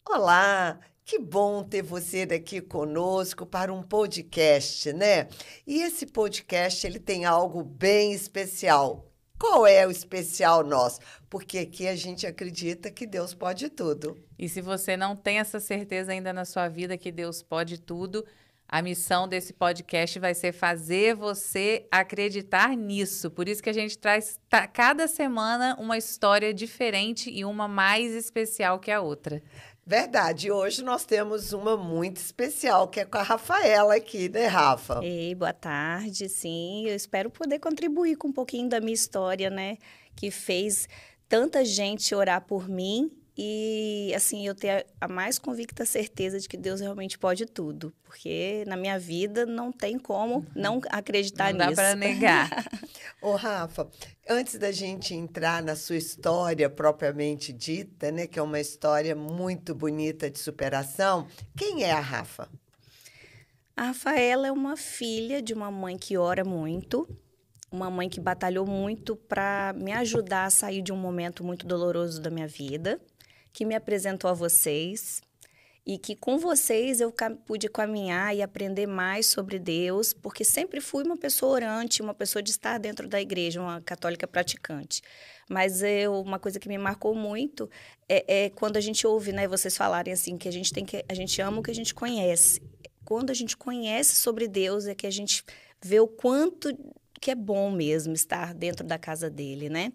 Olá, que bom ter você aqui conosco para um podcast, né? E esse podcast ele tem algo bem especial. Qual é o especial nosso? Porque aqui a gente acredita que Deus pode tudo. E se você não tem essa certeza ainda na sua vida que Deus pode tudo, a missão desse podcast vai ser fazer você acreditar nisso. Por isso que a gente traz cada semana uma história diferente e uma mais especial que a outra. Verdade, hoje nós temos uma muito especial, que é com a Rafaela aqui, né, Rafa? Ei, boa tarde, sim. Eu espero poder contribuir com um pouquinho da minha história, né? Que fez tanta gente orar por mim e, assim, eu ter a mais convicta certeza de que Deus realmente pode tudo. Porque na minha vida não tem como não acreditar Não nisso. dá para negar. Ô, Rafa, antes da gente entrar na sua história propriamente dita, né, que é uma história muito bonita de superação, quem é a Rafa? A Rafaela é uma filha de uma mãe que ora muito, uma mãe que batalhou muito para me ajudar a sair de um momento muito doloroso da minha vida, que me apresentou a vocês e que com vocês eu pude caminhar e aprender mais sobre Deus, porque sempre fui uma pessoa orante, uma pessoa de estar dentro da igreja, uma católica praticante. Mas uma coisa que me marcou muito é quando a gente ouve, né, vocês falarem assim que a gente ama o que a gente conhece. Quando a gente conhece sobre Deus é que a gente vê o quanto que é bom mesmo estar dentro da casa dele, né?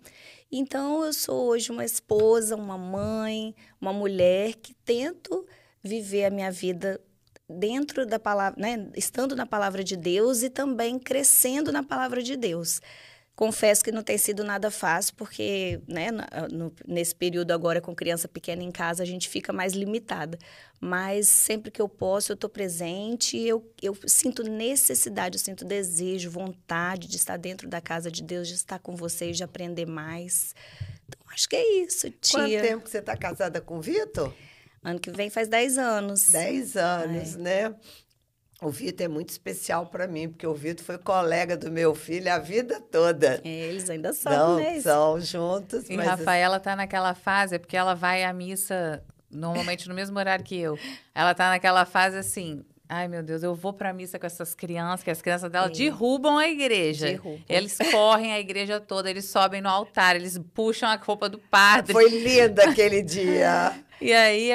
Então, eu sou hoje uma esposa, uma mãe, uma mulher que tento viver a minha vida dentro da palavra, né? Estando na palavra de Deus e também crescendo na palavra de Deus. Confesso que não tem sido nada fácil, porque né, nesse período agora com criança pequena em casa, a gente fica mais limitada. Mas sempre que eu posso, eu estou presente, eu sinto necessidade, eu sinto desejo, vontade de estar dentro da casa de Deus, de estar com vocês, de aprender mais. Então, acho que é isso, tia. Quanto tempo que você está casada com o Vitor? Ano que vem faz 10 anos. 10 anos, né? O Vitor é muito especial para mim, porque o Vitor foi colega do meu filho a vida toda. Eles ainda são, Não, né? são juntos. E mas Rafaela tá naquela fase, porque ela vai à missa normalmente no mesmo horário que eu. Ela tá naquela fase assim, ai meu Deus, eu vou pra missa com essas crianças, que as crianças dela derrubam a igreja. Derrubam. Eles correm a igreja toda, eles sobem no altar, eles puxam a roupa do padre. Foi lindo aquele dia. E aí,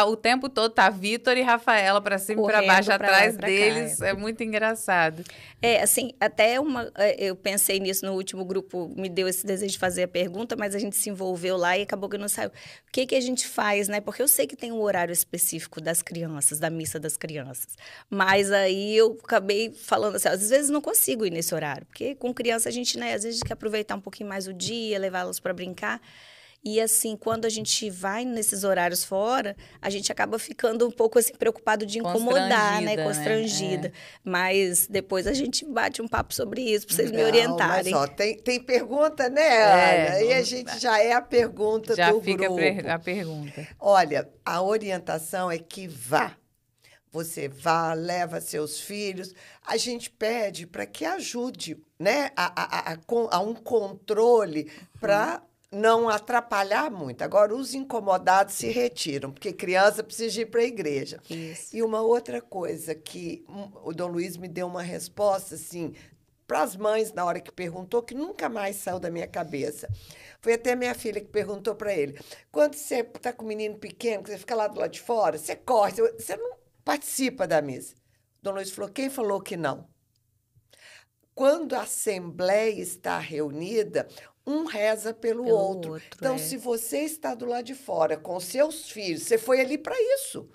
o tempo todo tá Vitor e Rafaela pra cima e pra Correndo baixo pra lá e atrás pra cá, deles. É muito engraçado. Assim, eu pensei nisso no último grupo, me deu esse desejo de fazer a pergunta, mas a gente se envolveu lá e acabou que não saiu. O que a gente faz, né? Porque eu sei que tem um horário específico das crianças, da missa das crianças. Mas aí eu acabei falando assim, às vezes não consigo ir nesse horário, porque com criança a gente, né, às vezes quer aproveitar um pouquinho mais o dia, levá-los para brincar. E assim, quando a gente vai nesses horários fora, a gente acaba ficando um pouco assim preocupado de incomodar, né? Constrangida. É. Mas depois a gente bate um papo sobre isso para vocês me orientarem. Mas ó, tem pergunta, né, Ana? Aí a gente já é a pergunta já do fica grupo. a pergunta. Olha, a orientação é que vá. Você vá, leva seus filhos. A gente pede para que ajude, né, a um controle para não atrapalhar muito. Agora, os incomodados se retiram, porque criança precisa ir para a igreja. Isso. E uma outra coisa que o Dom Luiz me deu uma resposta, assim, para as mães, na hora que perguntou, que nunca mais saiu da minha cabeça. Foi até minha filha que perguntou para ele, quando você está com um menino pequeno, que você fica lá do lado de fora, você corre, você não participa da missa. O Dom Luiz falou, quem falou que não? Quando a assembleia está reunida, um reza pelo outro. Então, se você está do lado de fora com seus filhos, você foi ali para isso.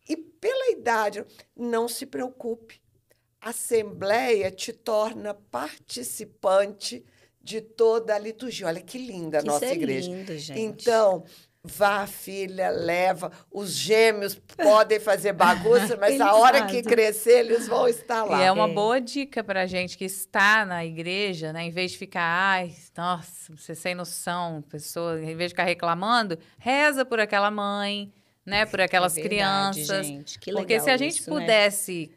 E pela idade, não se preocupe. A assembleia te torna participante de toda a liturgia. Olha que linda a nossa igreja. Lindo, gente. Então, vá, filha, leva. Os gêmeos podem fazer bagunça, mas a hora que crescer, eles vão estar lá. E é uma boa dica para a gente que está na igreja, né? Em vez de ficar, ai, nossa, você sem noção, pessoa, em vez de ficar reclamando, reza por aquela mãe, né? Por aquelas crianças. Gente, que legal. Porque se a gente pudesse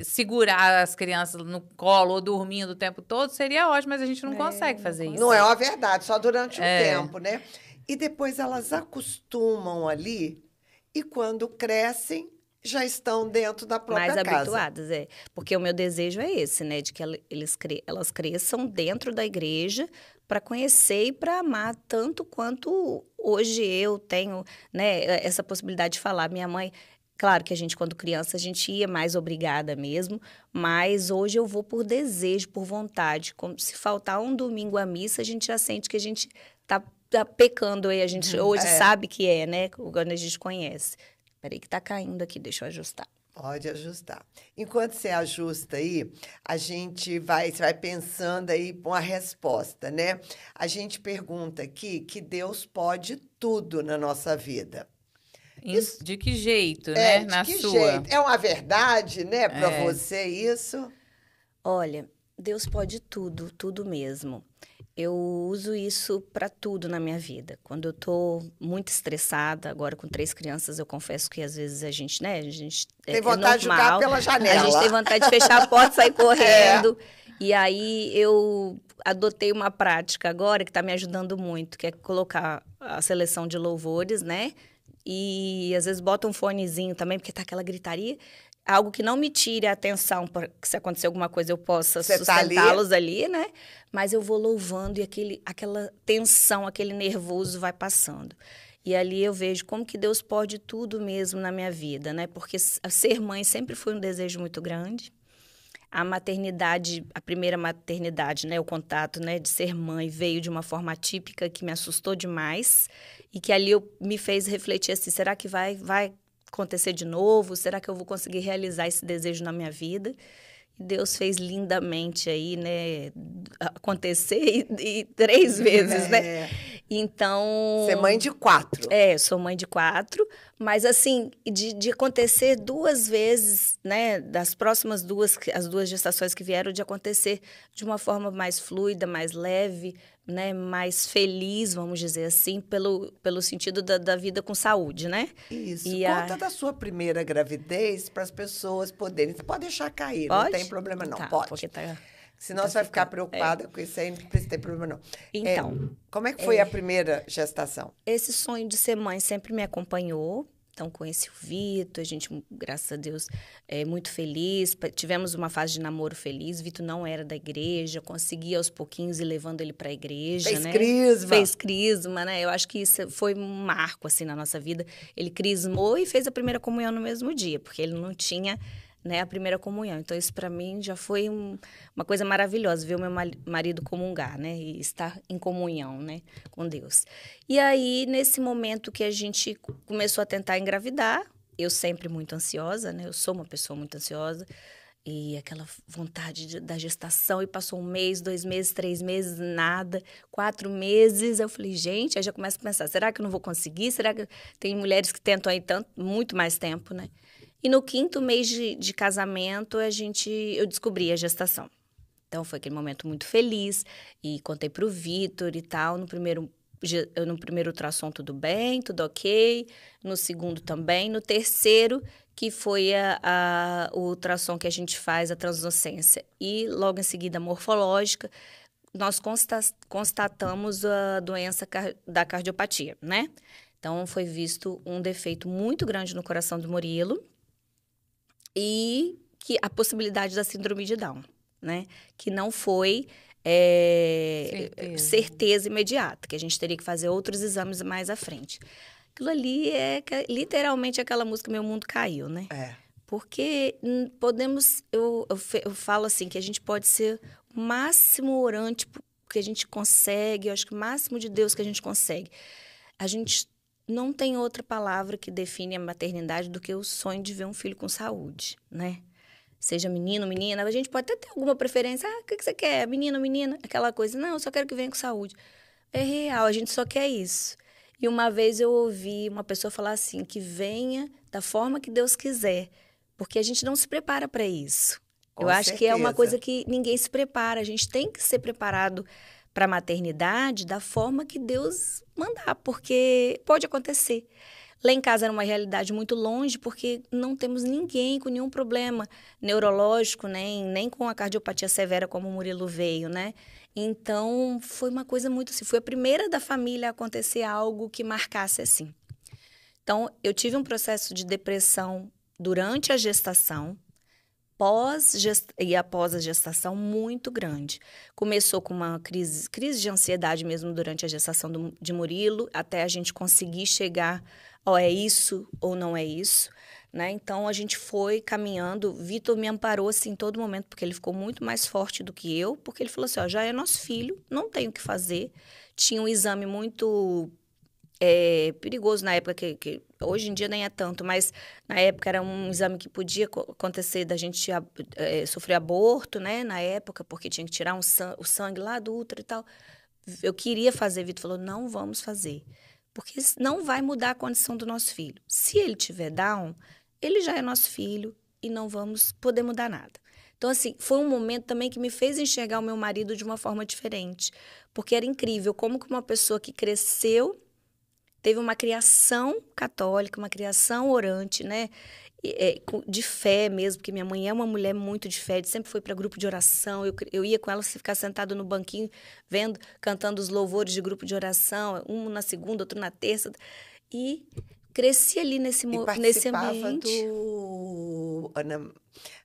segurar as crianças no colo ou dormindo o tempo todo, seria ótimo, mas a gente não consegue fazer isso. Não é uma verdade, só durante um tempo, né? E depois elas acostumam ali e quando crescem, já estão dentro da própria Mais casa. habituadas, é. Porque o meu desejo é esse, né? De que elas cresçam dentro da igreja para conhecer e para amar tanto quanto hoje eu tenho, né? Essa possibilidade de falar. Minha mãe, claro que a gente, quando criança, a gente ia mais obrigada mesmo, mas hoje eu vou por desejo, por vontade. Como se faltar um domingo à missa, a gente já sente que a gente tá pecando aí. A gente hoje sabe que é, né? Quando a gente conhece. Peraí que tá caindo aqui, deixa eu ajustar. Pode ajustar. Enquanto você ajusta aí, você vai pensando aí uma resposta, né? A gente pergunta aqui que Deus pode tudo na nossa vida. De que jeito, né? De que jeito? É uma verdade, né, para você isso? Olha, Deus pode tudo, tudo mesmo. Eu uso isso para tudo na minha vida. Quando eu tô muito estressada, agora com 3 crianças, eu confesso que às vezes a gente, né, tem vontade de jogar pela janela. A gente tem vontade de fechar a porta e sair correndo. E aí eu adotei uma prática agora que está me ajudando muito, que é colocar a seleção de louvores, né? E às vezes bota um fonezinho também, porque tá aquela gritaria. Algo que não me tire a atenção, para que se acontecer alguma coisa eu possa sustentá-los ali, né? Mas eu vou louvando e aquela tensão, aquele nervoso vai passando. E ali eu vejo como que Deus pode tudo mesmo na minha vida, né? Porque ser mãe sempre foi um desejo muito grande. A maternidade, a primeira maternidade, né? O contato, né, de ser mãe veio de uma forma atípica que me assustou demais e que ali me fez refletir assim, será que vai acontecer de novo? Será que eu vou conseguir realizar esse desejo na minha vida? E Deus fez lindamente aí, né, acontecer e 3 vezes, né? Então... Você é mãe de 4. Sou mãe de 4, mas assim, de acontecer 2 vezes, né, das próximas as 2 gestações que vieram, de acontecer de uma forma mais fluida, mais leve, né, mais feliz, vamos dizer assim, pelo sentido da vida com saúde, né? Isso. Conta da sua primeira gravidez para as pessoas poderem... Você pode deixar cair, não tem problema não. Pode. Porque senão você vai ficar preocupada com isso aí, não precisa ter problema não. Então... como é que foi a primeira gestação? Esse sonho de ser mãe sempre me acompanhou. Então, conheci o Vitor, a gente, graças a Deus, é muito feliz. Tivemos uma fase de namoro feliz. O Vitor não era da igreja, consegui aos pouquinhos ir levando ele para a igreja, né? Fez crisma, né? Eu acho que isso foi um marco, assim, na nossa vida. Ele crismou e fez a primeira comunhão no mesmo dia, porque ele não tinha, né, a primeira comunhão. Então, isso para mim já foi uma coisa maravilhosa, ver o meu marido comungar, né? E estar em comunhão, né, com Deus. E aí, nesse momento que a gente começou a tentar engravidar, eu sempre muito ansiosa, né? Eu sou uma pessoa muito ansiosa. E aquela vontade da gestação, e passou 1 mês, 2 meses, 3 meses, nada. 4 meses, eu falei, gente, aí já começo a pensar, será que eu não vou conseguir? Será que tem mulheres que tentam aí muito mais tempo, né? E no 5º mês de casamento, eu descobri a gestação. Então, foi aquele momento muito feliz. E contei pro Vitor e tal. No primeiro ultrassom, tudo bem, tudo ok. No segundo também. No terceiro, que foi o ultrassom que a gente faz, a translucência. E logo em seguida, a morfológica, nós constatamos a doença da cardiopatia, né? Então, foi visto um defeito muito grande no coração do Murilo. E que a possibilidade da síndrome de Down, né? Que não foi certeza imediata, que a gente teria que fazer outros exames mais à frente. Aquilo ali é literalmente aquela música Meu Mundo Caiu, né? Porque eu falo assim, que a gente pode ser o máximo orante que a gente consegue, eu acho que o máximo de Deus que a gente consegue. A gente não tem outra palavra que define a maternidade do que o sonho de ver um filho com saúde, né? Seja menino, menina, a gente pode até ter alguma preferência. O que você quer? Menino, menina? Aquela coisa. Não, eu só quero que venha com saúde. É real, a gente só quer isso. E uma vez eu ouvi uma pessoa falar assim, que venha da forma que Deus quiser, porque a gente não se prepara para isso. Eu acho que é uma coisa que ninguém se prepara. A gente tem que ser preparado para a maternidade da forma que Deus mandar, porque pode acontecer. Lá em casa era uma realidade muito longe, porque não temos ninguém com nenhum problema neurológico, nem com a cardiopatia severa como o Murilo veio, né? Então, foi uma coisa muito assim, foi a primeira da família a acontecer algo que marcasse assim. Então, eu tive um processo de depressão durante a gestação, e após a gestação, muito grande. Começou com uma crise de ansiedade mesmo durante a gestação de Murilo, até a gente conseguir chegar, é isso ou não é isso, né? Então, a gente foi caminhando. Vitor me amparou, assim, em todo momento, porque ele ficou muito mais forte do que eu, porque ele falou assim, já é nosso filho, não tem o que fazer. Tinha um exame muito perigoso na época, que hoje em dia nem é tanto, mas na época era um exame que podia acontecer da gente sofrer aborto, né? Na época, porque tinha que tirar o sangue lá do útero e tal. Eu queria fazer, Vitor falou, não vamos fazer, porque não vai mudar a condição do nosso filho. Se ele tiver Down, ele já é nosso filho e não vamos poder mudar nada. Então, assim, foi um momento também que me fez enxergar o meu marido de uma forma diferente, porque era incrível como que uma pessoa que cresceu, teve uma criação católica, uma criação orante, né? De fé mesmo, porque minha mãe é uma mulher muito de fé, sempre foi para grupo de oração. Eu ia com ela, se ficar sentado no banquinho, cantando os louvores de grupo de oração, um na segunda, outro na terça. E cresci ali nesse ambiente. Ana,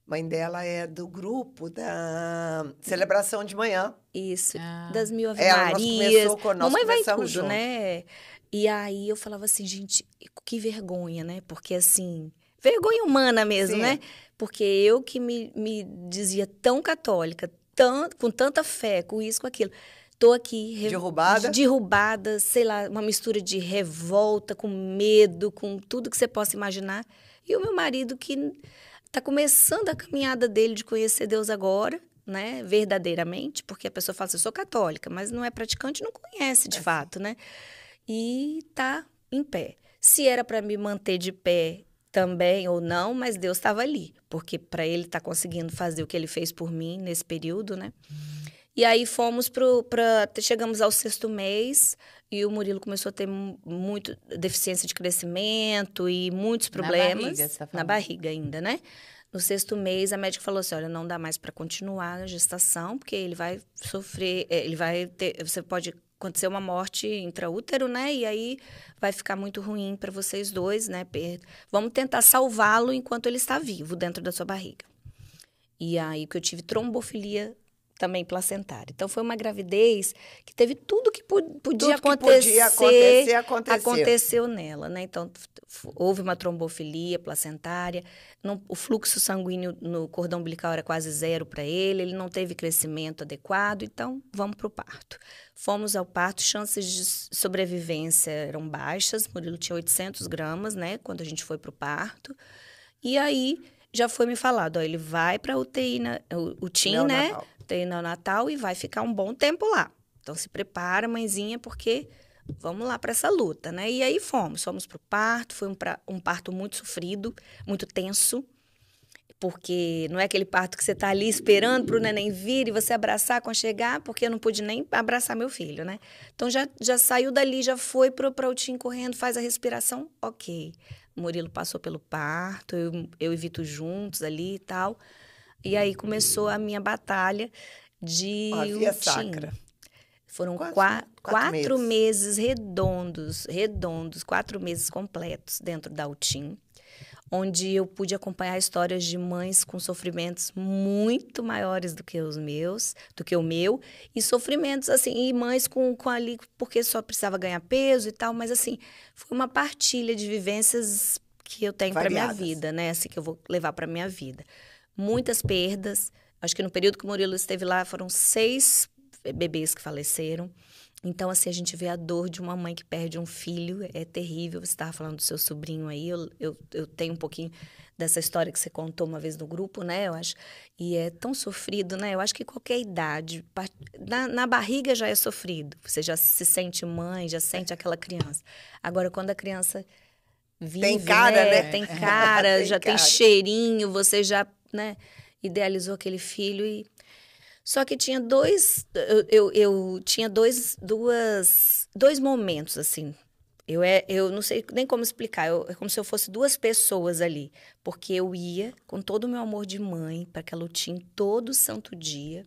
mãe dela é do grupo da celebração de manhã. Isso, das Mil Ave Marias. Mamãe vai em tudo, junto, né? E aí eu falava assim, gente, que vergonha, né? Porque assim, vergonha humana mesmo, né? Porque eu que me dizia tão católica, com tanta fé, com isso, com aquilo. Tô aqui derrubada, sei lá, uma mistura de revolta, com medo, com tudo que você possa imaginar. E o meu marido que tá começando a caminhada dele de conhecer Deus agora, né? Verdadeiramente, porque a pessoa fala assim, eu sou católica, mas não é praticante, não conhece de fato, né? E tá em pé. Se era para me manter de pé também ou não, mas Deus estava ali, porque para ele estar conseguindo fazer o que ele fez por mim nesse período, né? E aí chegamos ao 6º mês e o Murilo começou a ter muito deficiência de crescimento e muitos problemas. Na barriga, você tá falando. Na barriga ainda, né? No 6º mês, a médica falou assim, olha, não dá mais para continuar a gestação, porque ele vai sofrer, você pode acontecer uma morte intraútero, né? E aí vai ficar muito ruim para vocês dois, né? Vamos tentar salvá-lo enquanto ele está vivo dentro da sua barriga. E aí que eu tive trombofilia também placentária. Então, foi uma gravidez que teve tudo que podia acontecer, aconteceu nela, né? Então, houve uma trombofilia placentária, o fluxo sanguíneo no cordão umbilical era quase 0 para ele não teve crescimento adequado, então, vamos para o parto. Fomos ao parto, chances de sobrevivência eram baixas, Murilo tinha 800 gramas, né? Quando a gente foi para o parto. E aí, já foi me falado, ele vai para UTI, o TIM, né? UTI neonatal e vai ficar um bom tempo lá. Então, se prepara, mãezinha, porque vamos lá para essa luta, né? E aí fomos para o parto, foi um parto muito sofrido, muito tenso, porque não é aquele parto que você está ali esperando para o neném vir e você abraçar, aconchegar, porque eu não pude nem abraçar meu filho, né? Então, já saiu dali, já foi para o TIM correndo, faz a respiração, ok. O Murilo passou pelo parto, eu e Vitor juntos ali e tal. E aí começou a minha batalha de via sacra. Foram 4 meses redondos, 4 meses completos dentro da UTIM, onde eu pude acompanhar histórias de mães com sofrimentos muito maiores do que o meu, e sofrimentos, assim, e mães com ali, porque só precisava ganhar peso e tal, mas, assim, foi uma partilha de vivências que eu tenho para minha vida, né, assim, que eu vou levar para minha vida. Muitas perdas, acho que no período que o Murilo esteve lá, foram 6 bebês que faleceram. Então, assim, a gente vê a dor de uma mãe que perde um filho, é terrível. Você estava falando do seu sobrinho aí, eu tenho um pouquinho dessa história que você contou uma vez no grupo, né, eu acho. E é tão sofrido, né? Eu acho que qualquer idade, na barriga já é sofrido. Você já se sente mãe, já sente aquela criança. Agora, quando a criança vive, tem cara, né? Tem cara, já tem cheirinho, você já, né, idealizou aquele filho e... Só que tinha eu tinha dois momentos, assim. Eu não sei nem como explicar, é como se eu fosse 2 pessoas ali. Porque eu ia com todo o meu amor de mãe para aquela UTIM todo santo dia,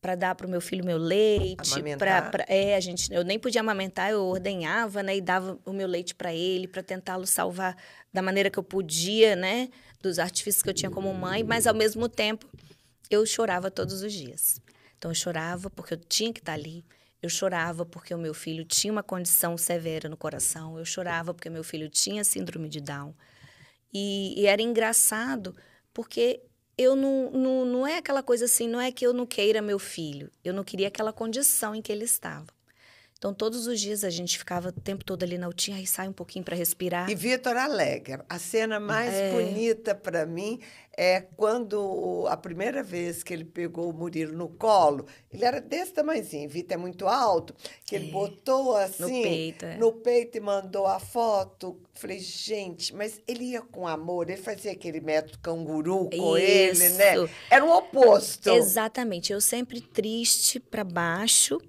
para dar para o meu filho meu leite. Amamentar. Eu nem podia amamentar, eu ordenhava, né? E dava o meu leite para ele, para tentá-lo salvar da maneira que eu podia, né? Dos artifícios que eu tinha como mãe, mas ao mesmo tempo eu chorava todos os dias. Então eu chorava porque eu tinha que estar ali. Eu chorava porque o meu filho tinha uma condição severa no coração. Eu chorava porque meu filho tinha síndrome de Down. E era engraçado porque eu não é aquela coisa assim, não é que eu não queira meu filho. Eu não queria aquela condição em que ele estava. Então, todos os dias a gente ficava o tempo todo ali na UTI, aí sai um pouquinho para respirar. E Vitor alega. A cena mais bonita para mim é quando a primeira vez que ele pegou o Murilo no colo, ele era desse tamanhozinho, Vitor é muito alto, que ele botou assim no peito e mandou a foto. Falei, gente, mas ele ia com amor, ele fazia aquele método canguru com ele, né? Era o oposto. Exatamente. Eu sempre triste para baixo.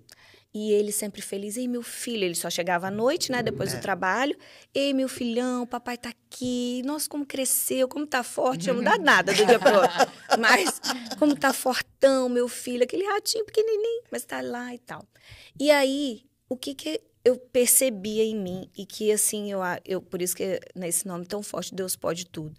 E ele sempre feliz. Ei, meu filho, ele só chegava à noite, né? Depois do trabalho. Ei, meu filhão, papai tá aqui. Nossa, como cresceu, como tá forte. Eu não dá nada do dia pro outro. Mas como tá fortão, meu filho. Aquele ratinho pequenininho, mas tá lá e tal. E aí, o que eu percebia em mim? E que, assim, por isso que nesse nome tão forte, Deus pode tudo.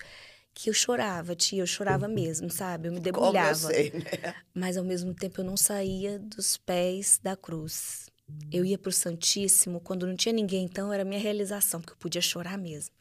Que eu chorava, tia, eu chorava mesmo, sabe? Eu me debulhava. Como eu sei, né? Mas, ao mesmo tempo, eu não saía dos pés da cruz. Eu ia pro Santíssimo, quando não tinha ninguém, então, era a minha realização, porque eu podia chorar mesmo.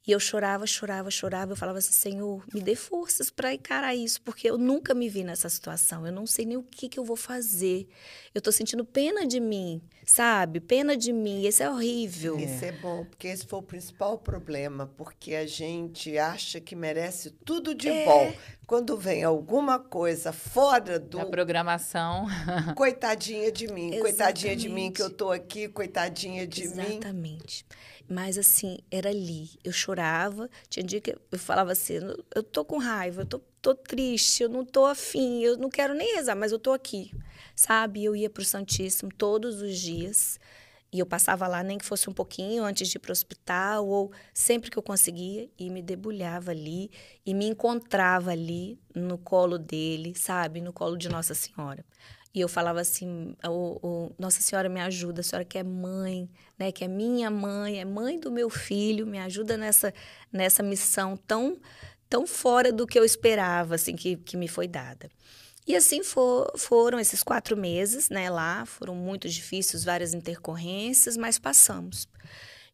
E eu chorava, eu falava assim, Senhor, me dê forças para encarar isso, porque eu nunca me vi nessa situação, eu não sei nem o que eu vou fazer. Eu tô sentindo pena de mim, sabe? Pena de mim, isso é horrível. Isso é bom, porque esse foi o principal problema, porque a gente acha que merece tudo de bom. Quando vem alguma coisa fora da programação. Coitadinha de mim, coitadinha de mim que eu tô aqui, coitadinha de mim. Exatamente. Mas, assim, era ali. Eu chorava. Tinha dia que eu falava assim, eu tô com raiva, eu tô triste, eu não tô afim, eu não quero nem rezar, mas eu tô aqui, sabe? Eu ia pro Santíssimo todos os dias. E eu passava lá, nem que fosse um pouquinho, antes de ir pro hospital, ou sempre que eu conseguia, e me debulhava ali, e me encontrava ali, no colo dele, sabe? No colo de Nossa Senhora. E eu falava assim, Nossa Senhora, me ajuda, a senhora que é mãe, né? Que é minha mãe, é mãe do meu filho, me ajuda nessa missão tão fora do que eu esperava, assim, que me foi dada. E assim foram esses 4 meses, né, lá, foram muito difíceis, várias intercorrências, mas passamos.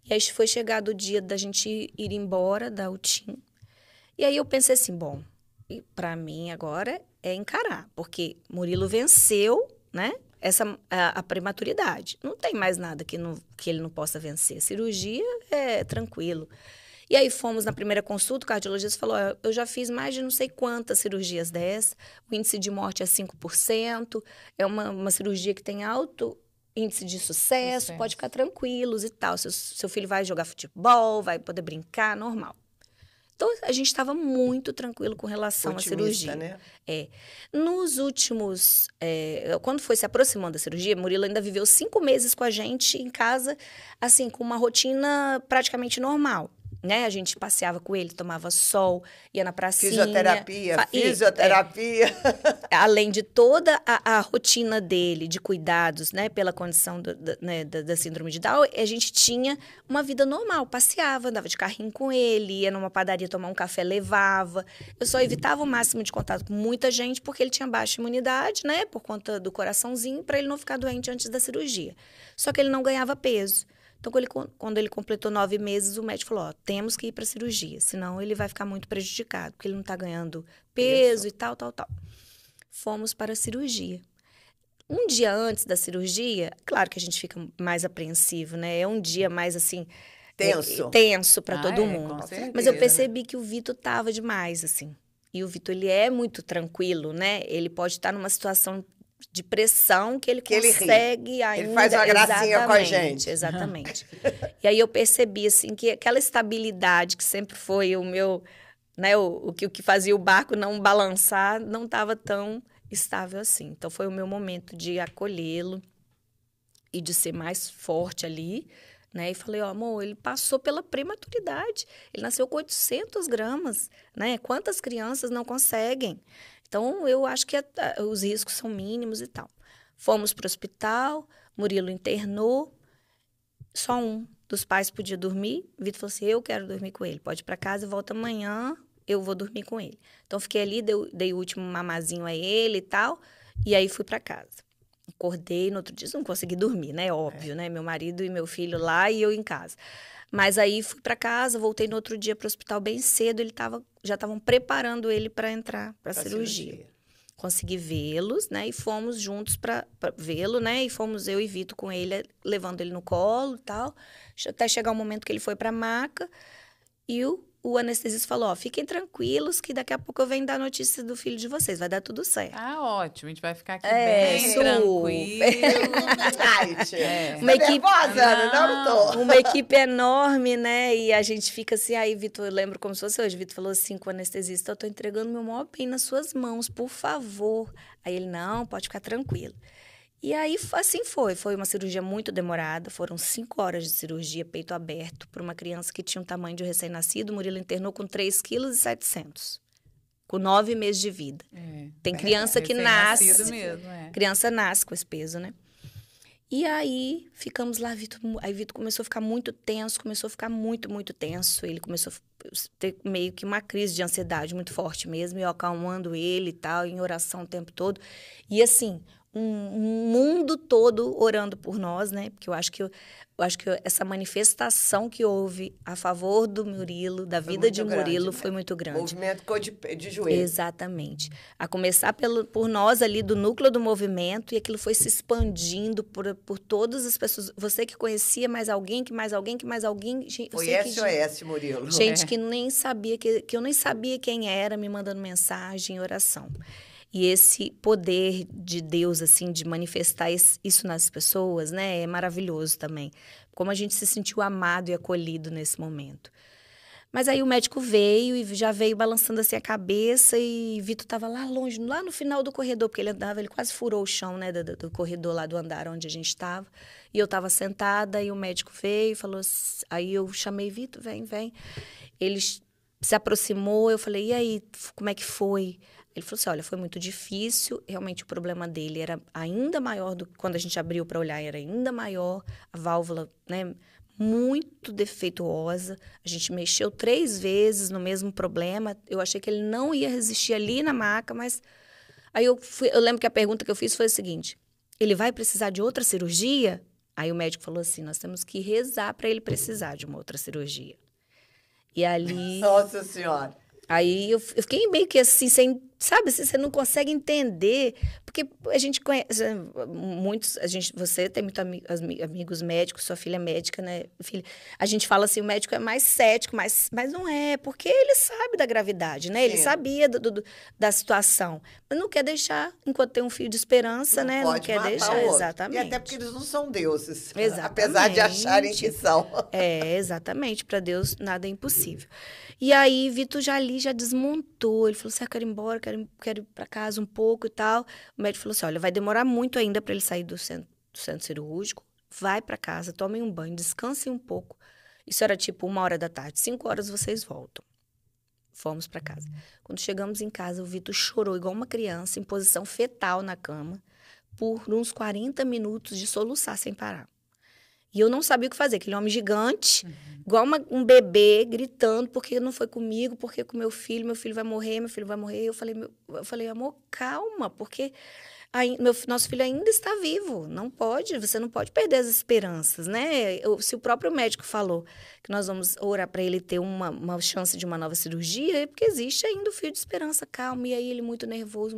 E aí foi chegado o dia da gente ir embora da UTIM. E aí eu pensei assim, bom, para mim agora é encarar, porque Murilo venceu, né, a prematuridade. Não tem mais nada que ele não possa vencer. A cirurgia é tranquilo. E aí fomos na primeira consulta, o cardiologista falou, eu já fiz mais de não sei quantas cirurgias dessas, o índice de morte é 5%, é uma cirurgia que tem alto índice de sucesso, pode ficar tranquilos e tal. Seu filho vai jogar futebol, vai poder brincar, normal. Então, a gente estava muito tranquilo com relação à cirurgia. Né? Nos últimos... quando foi se aproximando da cirurgia, Murilo ainda viveu 5 meses com a gente em casa, assim, com uma rotina praticamente normal. Né? A gente passeava com ele, tomava sol, ia na pracinha. Fisioterapia. Além de toda a rotina dele de cuidados, né, pela condição da síndrome de Down, a gente tinha uma vida normal, passeava, andava de carrinho com ele, ia numa padaria tomar um café, levava. Eu só evitava o máximo de contato com muita gente, porque ele tinha baixa imunidade, né, por conta do coraçãozinho, para ele não ficar doente antes da cirurgia. Só que ele não ganhava peso. Então, quando ele completou 9 meses, o médico falou, temos que ir para a cirurgia, senão ele vai ficar muito prejudicado, porque ele não está ganhando peso e tal. Fomos para a cirurgia. Um dia antes da cirurgia, claro que a gente fica mais apreensivo, né? É um dia mais, assim... Tenso para todo mundo. Com certeza. Mas eu percebi que o Vitor estava demais, assim. E o Vitor, ele é muito tranquilo, né? Ele pode estar numa situação de pressão que ele consegue ainda... Ele faz uma gracinha com a gente. Exatamente. E aí eu percebi, assim, que aquela estabilidade que sempre foi o meu... Né, o que fazia o barco não balançar não estava tão estável assim. Então, foi o meu momento de acolhê-lo e de ser mais forte ali, né? E falei, amor, ele passou pela prematuridade. Ele nasceu com 800 gramas, né? Quantas crianças não conseguem? Então, eu acho que os riscos são mínimos e tal. Fomos para o hospital, Murilo internou, só um dos pais podia dormir. Vitor falou assim, eu quero dormir com ele. Pode ir para casa e volta amanhã, eu vou dormir com ele. Então, fiquei ali, dei o último mamazinho a ele e tal, e aí fui para casa. Acordei no outro dia, não consegui dormir, né? Óbvio, né? Meu marido e meu filho lá e eu em casa. Mas aí fui para casa, voltei no outro dia para o hospital bem cedo, já estavam preparando ele para entrar para a cirurgia. Consegui vê-los, né? E fomos juntos para vê-lo, né? E fomos eu e Vitor com ele, levando ele no colo e tal. Até chegar o momento que ele foi para a maca. E o anestesista falou, ó, fiquem tranquilos que daqui a pouco eu venho dar notícia do filho de vocês, vai dar tudo certo. Ah, ótimo, a gente vai ficar aqui bem tranquilo. Uma equipe nervosa, Ana? Não tô. Uma equipe enorme, né? E a gente fica assim, aí Vitor, eu lembro como se fosse hoje, Vitor falou assim com o anestesista, eu tô entregando meu maior bem nas suas mãos, por favor. Aí ele, não, pode ficar tranquilo. E aí, assim foi. Foi uma cirurgia muito demorada. Foram 5 horas de cirurgia, peito aberto, para uma criança que tinha um tamanho de um recém-nascido. O Murilo internou com 3,7 kg, com 9 meses de vida. Tem criança que nasce... mesmo, Criança nasce com esse peso, né? E aí, ficamos lá. Aí Vitor começou a ficar muito tenso, começou a ficar muito, muito tenso. Ele começou a ter meio que uma crise de ansiedade muito forte mesmo. E eu acalmando ele e tal, em oração o tempo todo. E assim... um mundo todo orando por nós, né? Porque eu acho que essa manifestação que houve a favor do Murilo, da vida de Murilo, foi muito grande. O movimento ficou de joelho. Exatamente. A começar por nós ali do núcleo do movimento, e aquilo foi se expandindo por todas as pessoas. Você que conhecia mais alguém, que mais alguém, que mais alguém. Foi SOS, Murilo. Gente que nem sabia, que eu nem sabia quem era, me mandando mensagem, oração. E esse poder de Deus, assim, de manifestar isso nas pessoas, né? É maravilhoso também. Como a gente se sentiu amado e acolhido nesse momento. Mas aí o médico veio e já veio balançando assim a cabeça e Vitor estava lá longe, lá no final do corredor, porque ele quase furou o chão, né, do corredor lá do andar onde a gente estava. E eu estava sentada e o médico veio e falou... Aí eu chamei Vitor, vem. Ele se aproximou, eu falei, e aí, como é que foi? Ele falou assim, olha, foi muito difícil, realmente o problema dele era ainda maior do que quando a gente abriu para olhar, era ainda maior, a válvula, né, muito defeituosa, a gente mexeu 3 vezes no mesmo problema, eu achei que ele não ia resistir ali na maca, mas aí eu lembro que a pergunta que eu fiz foi a seguinte, ele vai precisar de outra cirurgia? Aí o médico falou assim, nós temos que rezar para ele precisar de uma outra cirurgia. E ali... Nossa Senhora! Aí eu fiquei meio que assim, sabe, assim, você não consegue entender, porque a gente conhece muitos, você tem muitos amigos médicos, sua filha é médica, né, filha? A gente fala assim, o médico é mais cético, mas não é, porque ele sabe da gravidade, né? Ele sabia da situação, mas não quer deixar, enquanto tem um fio de esperança, né? Não quer deixar, exatamente. E até porque eles não são deuses, exatamente. Apesar de acharem que são. Exatamente, para Deus nada é impossível. E aí, Vitor já desmontou. Ele falou assim, eu quero ir embora, quero ir para casa um pouco e tal. O médico falou assim, olha, vai demorar muito ainda para ele sair do centro cirúrgico. Vai para casa, tomem um banho, descansem um pouco. Isso era tipo 1h da tarde. 5 horas vocês voltam. Fomos para casa. Quando chegamos em casa, o Vitor chorou igual uma criança, em posição fetal na cama, por uns 40 minutos de soluçar sem parar. E eu não sabia o que fazer, aquele homem gigante, igual um bebê, gritando, porque não foi comigo, porque com meu filho vai morrer, meu filho vai morrer. Eu falei, amor, calma, porque nosso filho ainda está vivo, você não pode perder as esperanças, né? Se o próprio médico falou que nós vamos orar para ele ter uma chance de uma nova cirurgia, é porque existe ainda o fio de esperança, calma. E aí ele muito nervoso,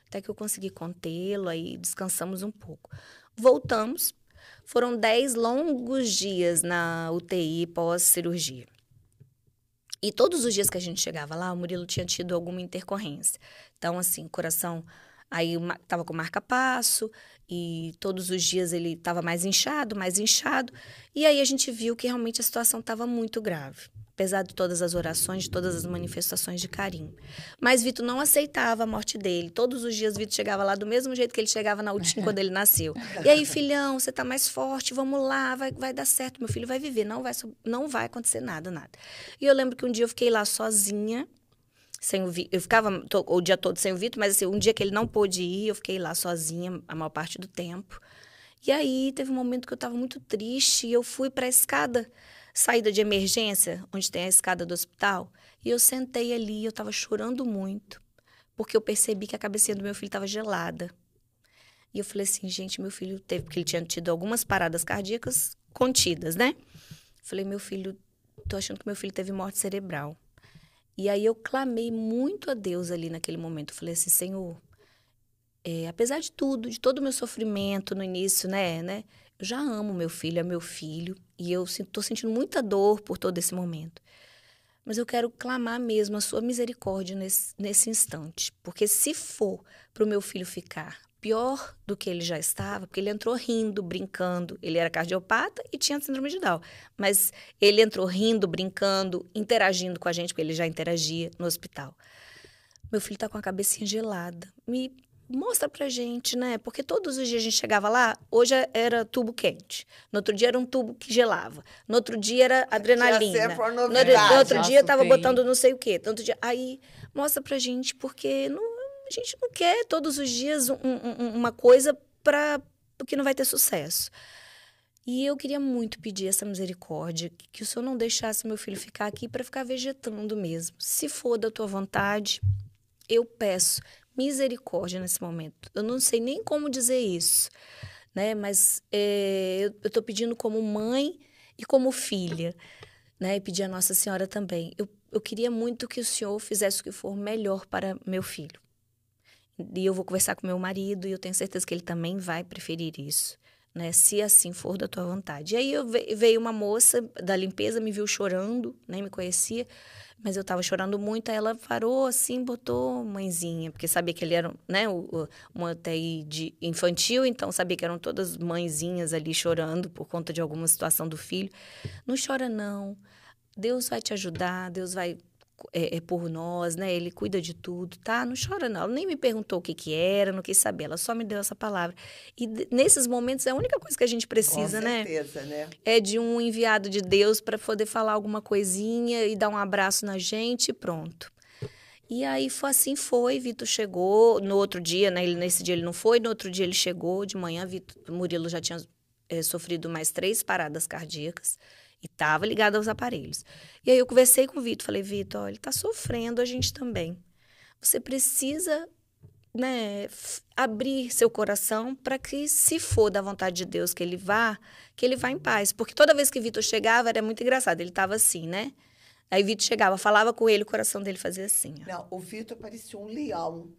até que eu consegui contê-lo, aí descansamos um pouco. Voltamos. Foram 10 longos dias na UTI pós-cirurgia. E todos os dias que a gente chegava lá, o Murilo tinha tido alguma intercorrência. Então, assim, o coração aí estava com marca-passo e todos os dias ele estava mais inchado. E aí a gente viu que realmente a situação estava muito grave. Apesar de todas as orações, de todas as manifestações de carinho. Mas Vitor não aceitava a morte dele. Todos os dias Vitor chegava lá do mesmo jeito que ele chegava na UTI quando ele nasceu. E aí, filhão, você tá mais forte, vamos lá, vai dar certo, meu filho vai viver, não vai acontecer nada. E eu lembro que um dia eu fiquei lá sozinha, sem o Vitor. Eu ficava o dia todo sem o Vitor, mas assim, um dia que ele não pôde ir, eu fiquei lá sozinha a maior parte do tempo. E aí teve um momento que eu estava muito triste e eu fui para a escada, saída de emergência, onde tem a escada do hospital, e eu sentei ali, eu estava chorando muito, porque eu percebi que a cabecinha do meu filho estava gelada. E eu falei assim, gente, meu filho teve, porque ele tinha tido algumas paradas cardíacas contidas, né? Falei, meu filho, tô achando que meu filho teve morte cerebral. E aí eu clamei muito a Deus ali naquele momento. Eu falei assim, Senhor, apesar de tudo, de todo o meu sofrimento no início, né? Eu já amo meu filho, é meu filho. E eu tô sentindo muita dor por todo esse momento. Mas eu quero clamar mesmo a sua misericórdia nesse instante. Porque se for para o meu filho ficar pior do que ele já estava, porque ele entrou rindo, brincando. Ele era cardiopata e tinha síndrome de Down. Mas ele entrou rindo, brincando, interagindo com a gente, porque ele já interagia no hospital. Meu filho está com a cabecinha gelada. Me mostra pra gente, né? Porque todos os dias a gente chegava lá, hoje era tubo quente. No outro dia era um tubo que gelava. No outro dia era adrenalina. No outro dia tava botando não sei o quê. No outro dia, aí mostra pra gente, porque a gente não quer todos os dias uma coisa porque não vai ter sucesso. E eu queria muito pedir essa misericórdia, que o Senhor não deixasse meu filho ficar aqui para ficar vegetando mesmo. Se for da tua vontade, eu peço misericórdia nesse momento. Eu não sei nem como dizer isso, né? Mas eu estou pedindo como mãe e como filha, né? E pedir a Nossa Senhora também. Eu queria muito que o Senhor fizesse o que for melhor para meu filho. E eu vou conversar com meu marido e eu tenho certeza que ele também vai preferir isso, né? Se assim for da tua vontade. E aí veio uma moça da limpeza, me viu chorando, nem me conhecia, mas eu estava chorando muito. Aí ela parou assim, botou mãezinha, porque sabia que ele era, né, uma UTI infantil, então sabia que eram todas mãezinhas ali chorando por conta de alguma situação do filho. Não chora não, Deus vai te ajudar, Deus vai por nós, né? Ele cuida de tudo, tá? Não chora, não. Ela nem me perguntou o que era, não quis saber. Ela só me deu essa palavra. E nesses momentos é a única coisa que a gente precisa, né? Com certeza, né? É de um enviado de Deus para poder falar alguma coisinha e dar um abraço na gente e pronto. E aí foi, Vitor chegou. No outro dia, né? Nesse dia ele não foi, no outro dia ele chegou. De manhã, Murilo já tinha sofrido mais 3 paradas cardíacas. E estava ligado aos aparelhos. E aí eu conversei com o Vitor, falei, Vitor, ele está sofrendo, a gente também. Você precisa, né, abrir seu coração para que, se for da vontade de Deus que ele vá em paz. Porque toda vez que Vitor chegava, era muito engraçado, ele estava assim, né? Aí Vitor chegava, falava com ele, o coração dele fazia assim. Ó. Não, o Vitor parecia um leão.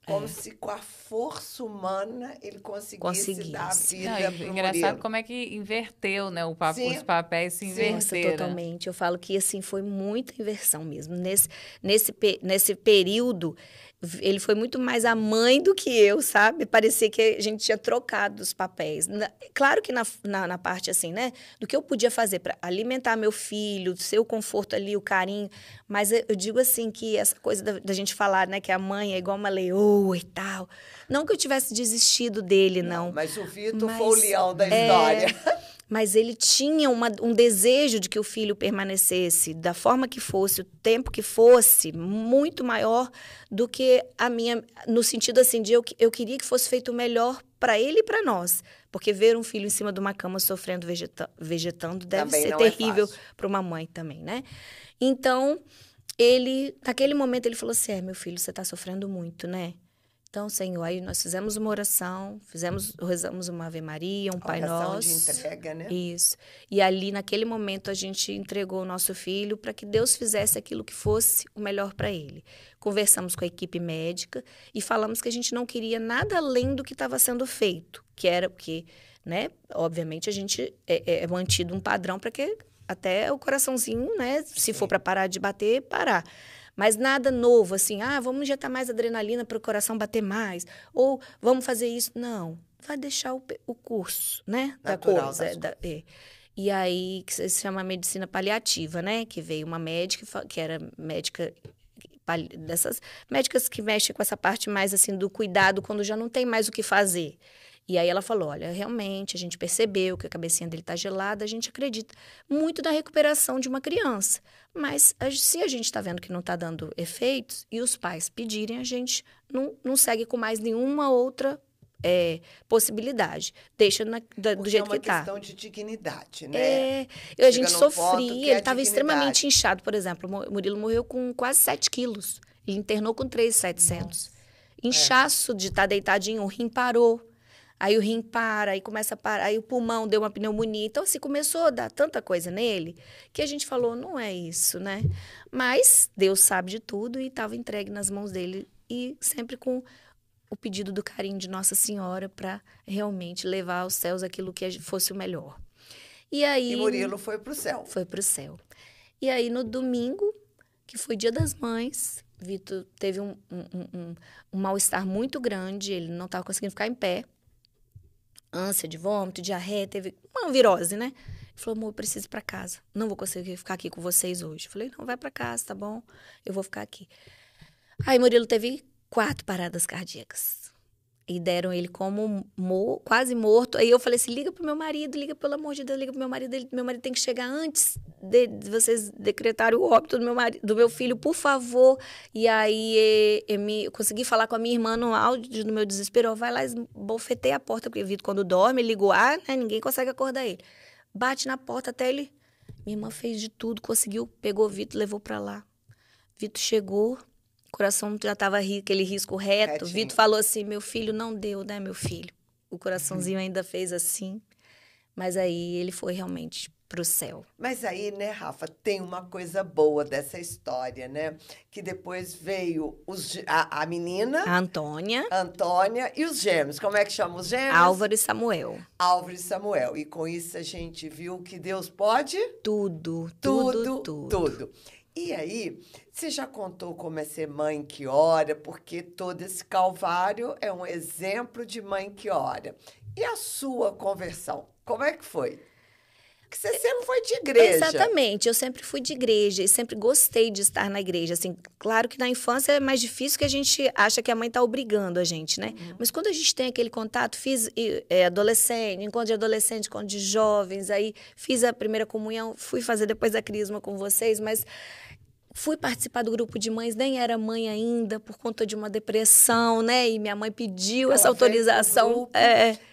Como se com a força humana ele conseguisse dar a vida pro engraçado Murilo. como é que inverteu, né? Os papéis se inverteram. Nossa, totalmente. Eu falo que assim foi muita inversão mesmo. Nesse período, ele foi muito mais a mãe do que eu, sabe? Parecia que a gente tinha trocado os papéis. Claro que na parte assim, né? Do que eu podia fazer para alimentar meu filho, ser o conforto ali, o carinho. Mas eu digo assim que essa coisa da gente falar, né? Que a mãe é igual uma leoa e tal. Não que eu tivesse desistido dele, não. Mas o Vitor foi o leão da história. Mas ele tinha um desejo de que o filho permanecesse da forma que fosse, o tempo que fosse, muito maior do que a minha, no sentido assim de eu queria que fosse feito o melhor para ele e para nós. Porque ver um filho em cima de uma cama sofrendo, vegetando deve também ser terrível para uma mãe também, né? Então, naquele momento, ele falou assim, meu filho, você está sofrendo muito, né? Então, Senhor, aí nós fizemos uma oração, rezamos uma Ave Maria, um Pai Nosso. De entrega, né? Isso. E ali, naquele momento, a gente entregou o nosso filho para que Deus fizesse aquilo que fosse o melhor para ele. Conversamos com a equipe médica e falamos que a gente não queria nada além do que estava sendo feito, que era porque, né, obviamente, a gente é mantido um padrão para que até o coraçãozinho, né, se for para parar de bater, parar. Mas nada novo, assim, vamos injetar mais adrenalina para o coração bater mais, ou vamos fazer isso. Não, vai deixar o curso, né, natural da coisa. E aí, que se chama medicina paliativa, né, que veio uma médica, que era médica, dessas médicas que mexem com essa parte mais, assim, do cuidado, quando já não tem mais o que fazer. E aí ela falou, olha, realmente a gente percebeu que a cabecinha dele tá gelada, a gente acredita muito na recuperação de uma criança. Mas se a gente está vendo que não está dando efeitos e os pais pedirem, a gente não segue com mais nenhuma outra possibilidade. Deixa do jeito que está. É uma questão de dignidade, né? A gente sofria, ele estava extremamente inchado. Por exemplo, o Murilo morreu com quase 7 quilos. Ele internou com 3.700. Inchaço de estar deitadinho, o rim parou. Aí o rim para, aí começa a parar, aí o pulmão deu uma pneumonia. Então, assim, começou a dar tanta coisa nele que a gente falou, não é isso, né? Mas Deus sabe de tudo e estava entregue nas mãos dele. E sempre com o pedido do carinho de Nossa Senhora para realmente levar aos céus aquilo que fosse o melhor. E Murilo foi para o céu. Foi para o céu. E aí, no domingo, que foi Dia das Mães, Vitor teve um mal-estar muito grande, ele não estava conseguindo ficar em pé. Ânsia de vômito, diarreia, teve uma virose, né? Ele falou, amor, eu preciso ir para casa. Não vou conseguir ficar aqui com vocês hoje. Eu falei, não, vai para casa, tá bom? Eu vou ficar aqui. Aí Murilo teve 4 paradas cardíacas. E deram ele como quase morto. Aí eu falei assim, liga pro meu marido, liga pelo amor de Deus, liga pro meu marido. Meu marido tem que chegar antes de vocês decretarem o óbito do meu filho, por favor. E aí eu consegui falar com a minha irmã no áudio do meu desespero. Vai lá, bofetei a porta, porque o Vitor, quando dorme, ele liga o ar, né? Ninguém consegue acordar ele. Bate na porta até ele... Minha irmã fez de tudo, conseguiu, pegou o Vitor, levou pra lá. Vitor chegou... O coração já estava aquele risco reto. Vitor falou assim, meu filho não deu, né, meu filho? O coraçãozinho ainda fez assim. Mas aí ele foi realmente pro céu. Mas aí, né, Rafa, tem uma coisa boa dessa história, né? Que depois veio a menina... A Antônia. E os gêmeos. Como é que chama os gêmeos? Álvaro e Samuel. Álvaro e Samuel. E com isso a gente viu que Deus pode... Tudo. E aí, você já contou como é ser mãe que ora, porque todo esse calvário é um exemplo de mãe que ora. E a sua conversão, como é que foi? Porque você sempre foi de igreja. Exatamente, eu sempre fui de igreja e sempre gostei de estar na igreja. Assim, claro que na infância é mais difícil, que a gente acha que a mãe está obrigando a gente, né? Mas quando a gente tem aquele contato, fiz adolescente, encontro de adolescente, encontro de jovens, aí fiz a primeira comunhão, fui fazer depois a crisma com vocês, mas... Fui participar do grupo de mães, nem era mãe ainda, por conta de uma depressão, né? E minha mãe pediu essa autorização.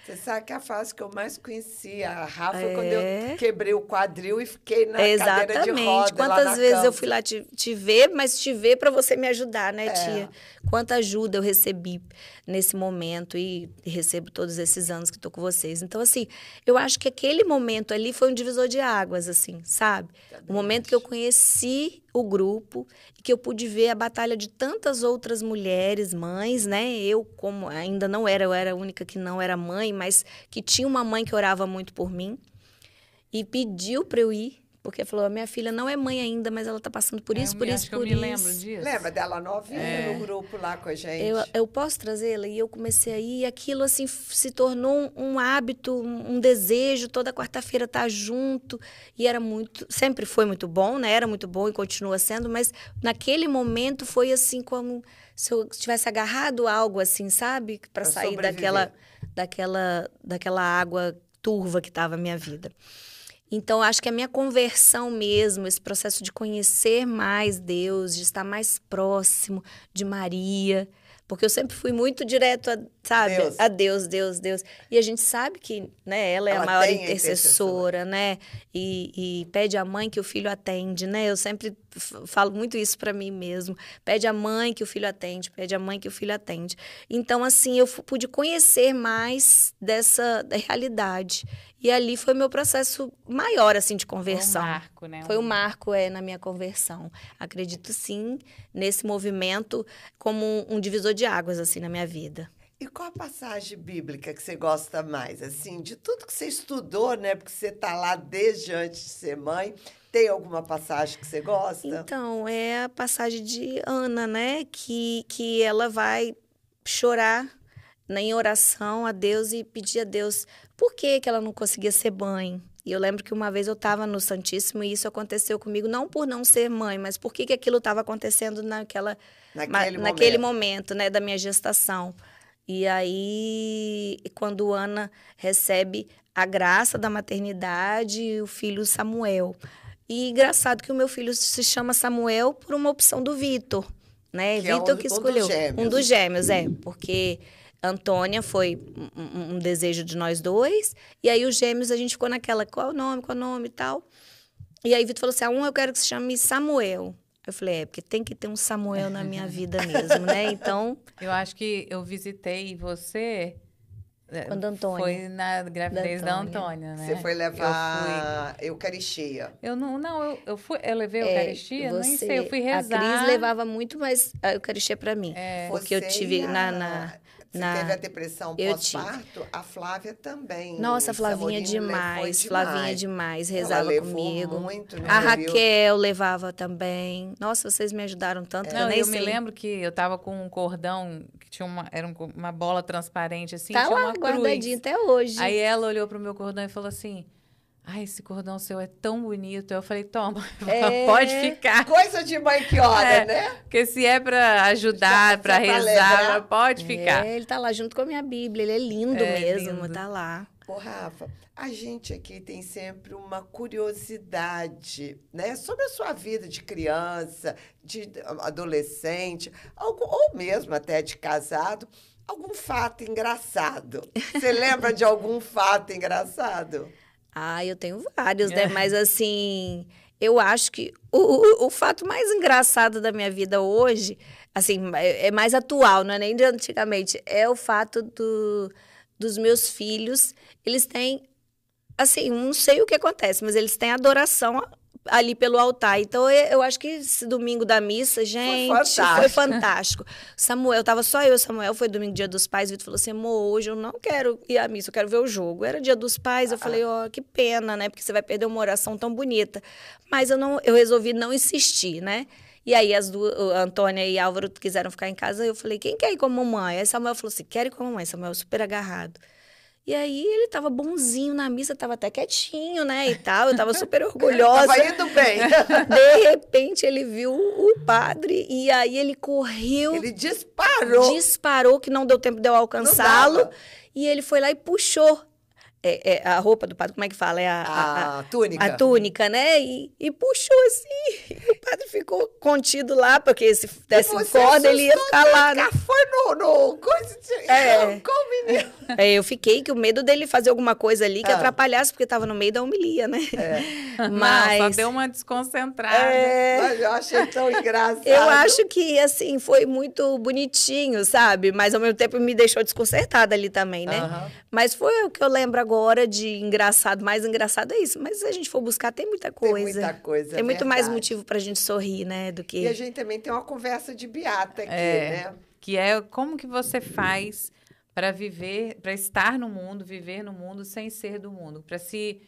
Você sabe que a fase que eu mais conheci a Rafa foi quando eu quebrei o quadril e fiquei na cadeira de roda. Quantas vezes eu fui lá te ver, mas te ver para você me ajudar, né, tia? Quanta ajuda eu recebi nesse momento e recebo todos esses anos que estou com vocês. Então, assim, eu acho que aquele momento ali foi um divisor de águas, assim, sabe? O momento que eu conheci o grupo e que eu pude ver a batalha de tantas outras mulheres, mães, né? Eu, como ainda não era, eu era a única que não era mãe, mas que tinha uma mãe que orava muito por mim e pediu para eu ir, porque falou, a minha filha não é mãe ainda, mas ela tá passando por isso, por isso, por isso. Eu me lembro disso. Lembra dela novinha no grupo lá com a gente? Eu posso trazê-la? E eu comecei a ir, e aquilo assim se tornou um hábito, um desejo, toda quarta-feira estar junto, e era sempre foi muito bom, né? Era muito bom e continua sendo, mas naquele momento foi assim como se eu tivesse agarrado algo assim, sabe? Para sair daquela água turva que estava a minha vida. Então, acho que a minha conversão mesmo, esse processo de conhecer mais Deus, de estar mais próximo de Maria, porque eu sempre fui muito direto, a Deus. E a gente sabe que, né, ela é a maior intercessora, né? E pede à mãe que o filho atende, né? Eu sempre falo muito isso para mim mesmo. Pede à mãe que o filho atende, pede à mãe que o filho atende. Então, assim, eu pude conhecer mais da realidade. E ali foi meu processo maior, assim, de conversão. Foi um marco, né? Foi um marco, na minha conversão. Acredito, sim, nesse movimento como um divisor de águas, assim, na minha vida. E qual a passagem bíblica que você gosta mais? Assim, de tudo que você estudou, né? Porque você está lá desde antes de ser mãe. Tem alguma passagem que você gosta? Então, é a passagem de Ana, né? Que ela vai chorar em oração a Deus e pedir a Deus por que ela não conseguia ser mãe. E eu lembro que uma vez eu estava no Santíssimo e isso aconteceu comigo, não por não ser mãe, mas por que aquilo estava acontecendo naquele momento, né, da minha gestação. E aí, quando Ana recebe a graça da maternidade, o filho Samuel. E engraçado que o meu filho se chama Samuel por uma opção do Vitor, né? Que é Vitor que escolheu. Um dos gêmeos, porque Antônia foi um desejo de nós dois. E aí os gêmeos a gente ficou naquela, qual é o nome e tal. E aí Vitor falou assim, eu quero que se chame Samuel. Eu falei, porque tem que ter um Samuel na minha vida mesmo, né? Então... Eu acho que eu visitei você... Quando Antônia. Foi na gravidez da Antônia, né? Você foi levar Eucaristia. Eu levei Eucaristia? Nem sei, eu fui rezar. A Cris levava muito mais a Eucaristia para mim. Porque eu tive Você teve a depressão pós-parto? A Flávia também. Nossa, a Flavinha demais. Flavinha demais. Rezava comigo. Muito, né? A Raquel levava também. Nossa, vocês me ajudaram tanto. Não, eu me lembro que eu tava com um cordão que tinha uma bola transparente, assim. Tá tinha lá, uma guardadinho até hoje. Aí ela olhou pro meu cordão e falou assim... Ai, esse cordão seu é tão bonito. Eu falei, toma, pode ficar. Coisa de mãe que ora, né? Porque se é para ajudar, para rezar, pode ficar. Ele tá lá junto com a minha Bíblia. Ele é lindo mesmo, lindo. Tá lá. Ô, Rafa, a gente aqui tem sempre uma curiosidade, né? Sobre a sua vida de criança, de adolescente, ou mesmo até de casado. Algum fato engraçado. Você lembra de algum fato engraçado? Eu tenho vários, né? Mas, assim, eu acho que o fato mais engraçado da minha vida hoje, assim, é mais atual, não é nem de antigamente, é o fato dos meus filhos. Eles têm, assim, não sei o que acontece, mas eles têm adoração ali pelo altar. Então, eu acho que esse domingo da missa, gente, foi fantástico. Samuel, tava só eu e Samuel, foi domingo, dia dos pais, o Vitor falou assim, amor, hoje eu não quero ir à missa, eu quero ver o jogo. Era dia dos pais, eu falei, que pena, né, porque você vai perder uma oração tão bonita. Mas eu resolvi não insistir, né. E aí, a Antônia e Álvaro quiseram ficar em casa, eu falei, quem quer ir com a mamãe? Aí Samuel falou assim, quero ir com a mamãe. Samuel super agarrado. E aí, ele tava bonzinho na missa, tava até quietinho, né, e tal. Eu tava super orgulhosa. Tava indo bem. De repente, ele viu o padre e aí ele correu. Ele disparou. Disparou, que não deu tempo de eu alcançá-lo. E ele foi lá e puxou a roupa do padre, como é que fala? A túnica. A túnica, né? E puxou assim. E o padre ficou contido lá, porque se desse corda, ele ia ficar lá. Né? Foi no coisa de... Com o menino. Eu fiquei com medo dele fazer alguma coisa ali que atrapalhasse, porque estava no meio da homilia, né? Mas... Não, só deu uma desconcentrada. Mas eu achei tão engraçado. Eu acho que, assim, foi muito bonitinho, sabe? Mas, ao mesmo tempo, me deixou desconcertada ali também, né? Mas foi o que eu lembro agora de engraçado. Mais engraçado é isso. Mas se a gente for buscar, tem muita coisa. Tem muita coisa, tem muito mais motivo pra gente sorrir, né? Do que... E a gente também tem uma conversa de beata aqui, né? Que é como que você faz para viver, para estar no mundo, viver no mundo sem ser do mundo, para se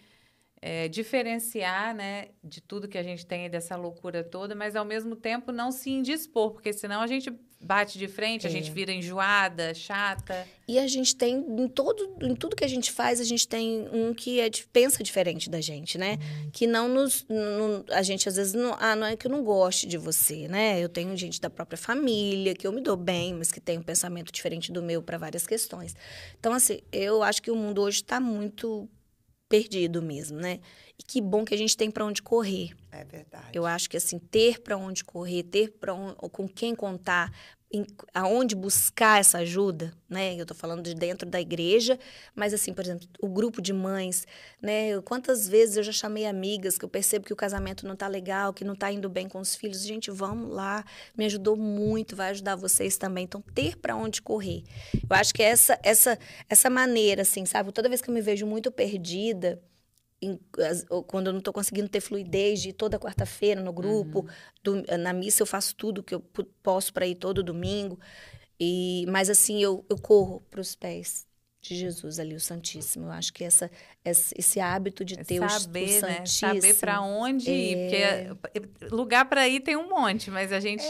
diferenciar, né, de tudo que a gente tem dessa loucura toda, mas ao mesmo tempo não se indispor, porque senão a gente bate de frente, a gente vira enjoada, chata. E a gente tem, em tudo que a gente faz, a gente tem um que pensa diferente da gente, né? Que a gente às vezes, não é que eu não goste de você, né? Eu tenho gente da própria família, que eu me dou bem, mas que tem um pensamento diferente do meu para várias questões. Então, assim, eu acho que o mundo hoje está muito perdido mesmo, né? E que bom que a gente tem para onde correr. É verdade. Eu acho que, assim, ter para onde correr, ter com quem contar, aonde buscar essa ajuda, né? Eu tô falando de dentro da igreja, mas, assim, por exemplo, o grupo de mães, né? Quantas vezes eu já chamei amigas que eu percebo que o casamento não tá legal, que não tá indo bem com os filhos. Gente, vamos lá. Me ajudou muito, vai ajudar vocês também. Então, ter para onde correr. Eu acho que essa maneira, assim, sabe? Toda vez que eu me vejo muito perdida, quando eu não estou conseguindo ter fluidez de ir toda quarta-feira no grupo, na missa eu faço tudo que eu posso para ir todo domingo, mas assim, eu corro para os pés de Jesus ali, o Santíssimo. Eu acho que esse hábito de ter saber, o né? Santíssimo... Saber para onde ir, porque lugar para ir tem um monte, mas a gente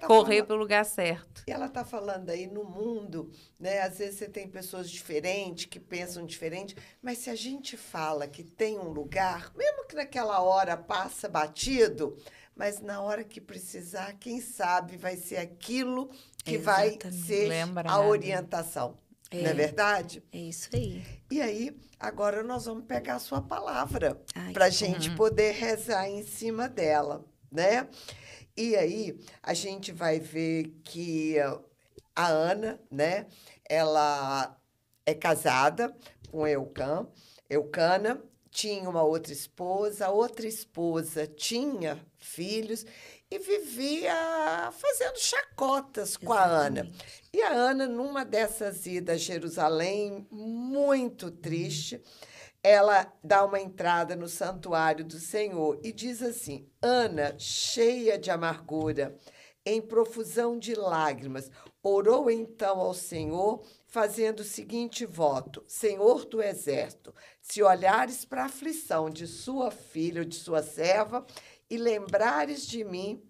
correr para o lugar certo. E ela está falando aí no mundo, né? Às vezes você tem pessoas diferentes, que pensam diferente, mas se a gente fala que tem um lugar, mesmo que naquela hora passa batido, mas na hora que precisar, quem sabe vai ser aquilo que Exatamente. vai ser Lembrado. a orientação. Não é verdade? É isso aí. E aí, agora nós vamos pegar a sua palavra Ai, para a que gente poder rezar em cima dela, né? E aí, a gente vai ver que a Ana, né? Ela é casada com Eucana, tinha uma outra esposa, a outra esposa tinha filhos e vivia fazendo chacotas com a Ana. Exatamente. E a Ana, numa dessas idas a Jerusalém, muito triste, ela dá uma entrada no santuário do Senhor e diz assim: Ana, cheia de amargura, em profusão de lágrimas, orou então ao Senhor, fazendo o seguinte voto: Senhor do exército, se olhares para a aflição de sua filha ou de sua serva e lembrares de mim,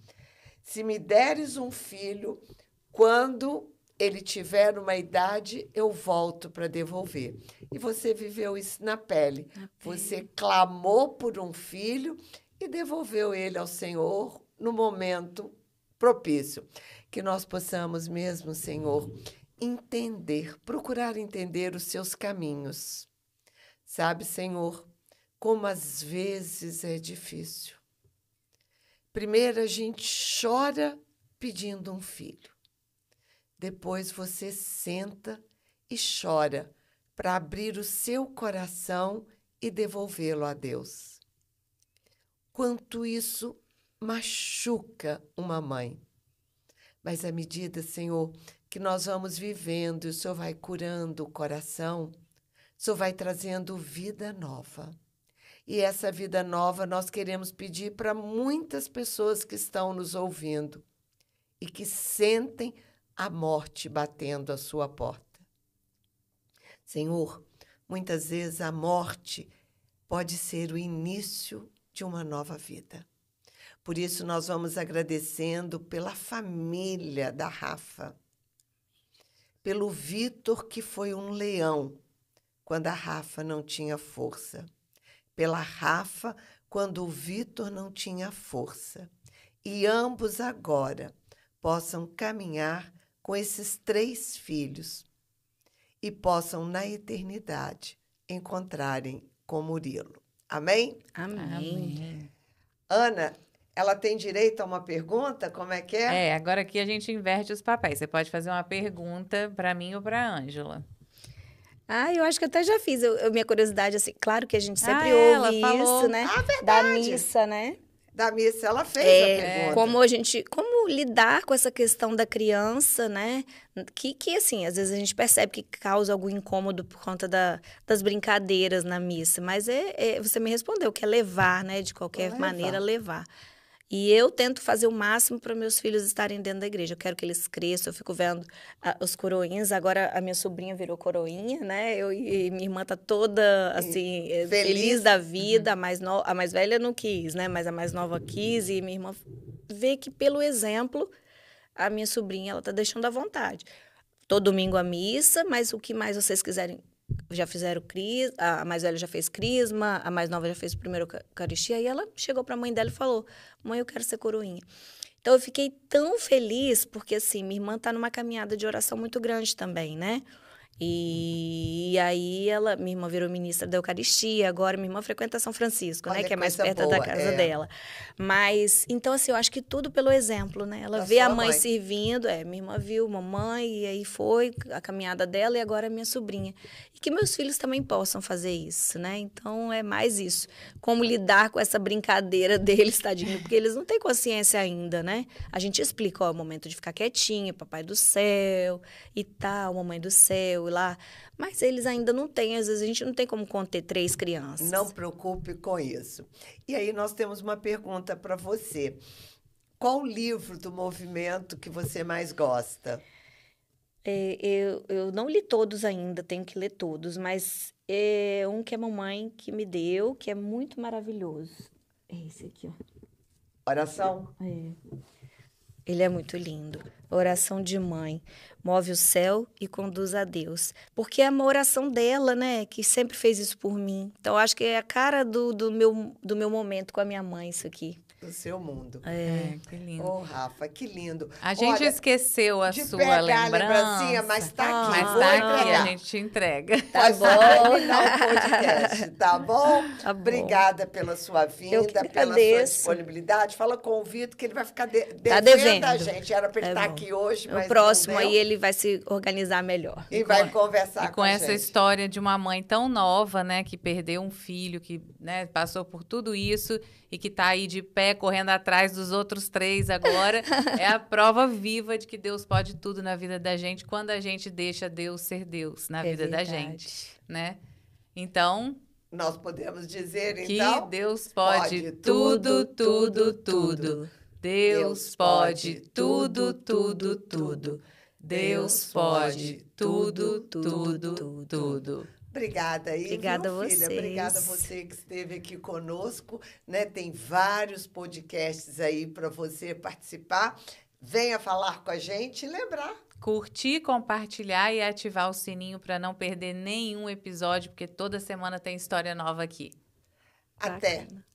se me deres um filho, quando ele tiver uma idade, eu volto para devolver. E você viveu isso na pele. Você clamou por um filho e devolveu ele ao Senhor no momento propício. Que nós possamos mesmo, Senhor, entender, procurar entender os seus caminhos. Sabe, Senhor, como às vezes é difícil. Primeiro a gente chora pedindo um filho. Depois você senta e chora para abrir o seu coração e devolvê-lo a Deus. Quanto isso machuca uma mãe. Mas à medida, Senhor, que nós vamos vivendo e o Senhor vai curando o coração, o Senhor vai trazendo vida nova. E essa vida nova nós queremos pedir para muitas pessoas que estão nos ouvindo e que sentem a morte batendo à sua porta. Senhor, muitas vezes a morte pode ser o início de uma nova vida. Por isso nós vamos agradecendo pela família da Rafa, pelo Vitor, que foi um leão quando a Rafa não tinha força, pela Rafa quando o Vitor não tinha força, e ambos agora possam caminhar com esses 3 filhos e possam, na eternidade, encontrarem com Murilo. Amém? Amém. Ana, ela tem direito a uma pergunta? Como é que é? É, agora aqui a gente inverte os papéis. Você pode fazer uma pergunta para mim ou para a Ângela. Ah, eu acho que até já fiz. Minha curiosidade, assim, claro que a gente sempre ela ouve falou. isso, né? verdade. Da missa, né? Da missa, ela fez a pergunta. Como lidar com essa questão da criança, né? Que assim, às vezes a gente percebe que causa algum incômodo por conta das brincadeiras na missa. Mas você me respondeu, que é levar, né? De qualquer maneira, levar. E eu tento fazer o máximo para meus filhos estarem dentro da igreja. Eu quero que eles cresçam, eu fico vendo os coroinhas. Agora a minha sobrinha virou coroinha, né? E minha irmã tá toda, assim, feliz da vida. A mais velha não quis, né? Mas a mais nova quis. E minha irmã vê que, pelo exemplo, a minha sobrinha, ela tá deixando à vontade. Todo domingo a missa, mas o que mais vocês quiserem. Já fizeram crisma, a mais velha já fez crisma, a mais nova já fez o primeiro Eucaristia. Aí ela chegou para a mãe dela e falou: mãe, eu quero ser coroinha. Então eu fiquei tão feliz, porque assim, minha irmã está numa caminhada de oração muito grande também, né? E aí minha irmã virou ministra da Eucaristia, agora minha irmã frequenta São Francisco, né? Que é mais perto da casa dela. Mas, então assim, eu acho que tudo pelo exemplo, né? Ela vê a mãe servindo, minha irmã viu mamãe, e aí foi a caminhada dela, e agora a minha sobrinha. E que meus filhos também possam fazer isso, né? Então, é mais isso. Como lidar com essa brincadeira deles, tadinho, porque eles não têm consciência ainda, né? A gente explica, ó, é o momento de ficar quietinho, papai do céu e tal, mamãe do céu, lá, mas eles ainda não têm, às vezes a gente não tem como conter 3 crianças. Não preocupe com isso. E aí nós temos uma pergunta para você. Qual o livro do movimento que você mais gosta? Eu não li todos ainda, tenho que ler todos, mas é um que a mamãe que me deu, que é muito maravilhoso. É esse aqui, ó. Oração? Ele é muito lindo. Oração de mãe. Move o céu e conduz a Deus. Porque é uma oração dela, né? Que sempre fez isso por mim. Então, acho que é a cara do meu momento com a minha mãe, isso aqui. do seu mundo. Que lindo. Ô, Rafa, que lindo. A gente Olha, esqueceu a de sua pegar a lembrança. lembrancinha, mas tá aqui. Mas vou tá aqui, entregar. a gente te entrega. Tá Pode bom. terminar o podcast, tá bom? Tá bom. Obrigada pela sua Eu que vinda, pela sua agradeço. disponibilidade. Fala com o Vitor que ele vai ficar Tá devendo a devendo. gente. Era para ele estar bom. aqui hoje, mas O próximo não deu. aí ele vai se organizar melhor. E vai conversar E com a essa gente. história de uma mãe tão nova, né, que perdeu um filho, que, né, passou por tudo isso e que tá aí de pé, correndo atrás dos outros 3 agora, é a prova viva de que Deus pode tudo na vida da gente quando a gente deixa Deus ser Deus na vida da gente, né? Então, Nós podemos dizer, que então, Deus pode tudo, tudo, tudo. Deus pode tudo, tudo, tudo. Deus pode tudo, tudo, tudo. Obrigada aí, Obrigada viu, a filha? vocês. Obrigada a você que esteve aqui conosco, né? Tem vários podcasts aí para você participar. Venha falar com a gente e lembrar. Curtir, compartilhar e ativar o sininho para não perder nenhum episódio, porque toda semana tem história nova aqui. Até! Bacana.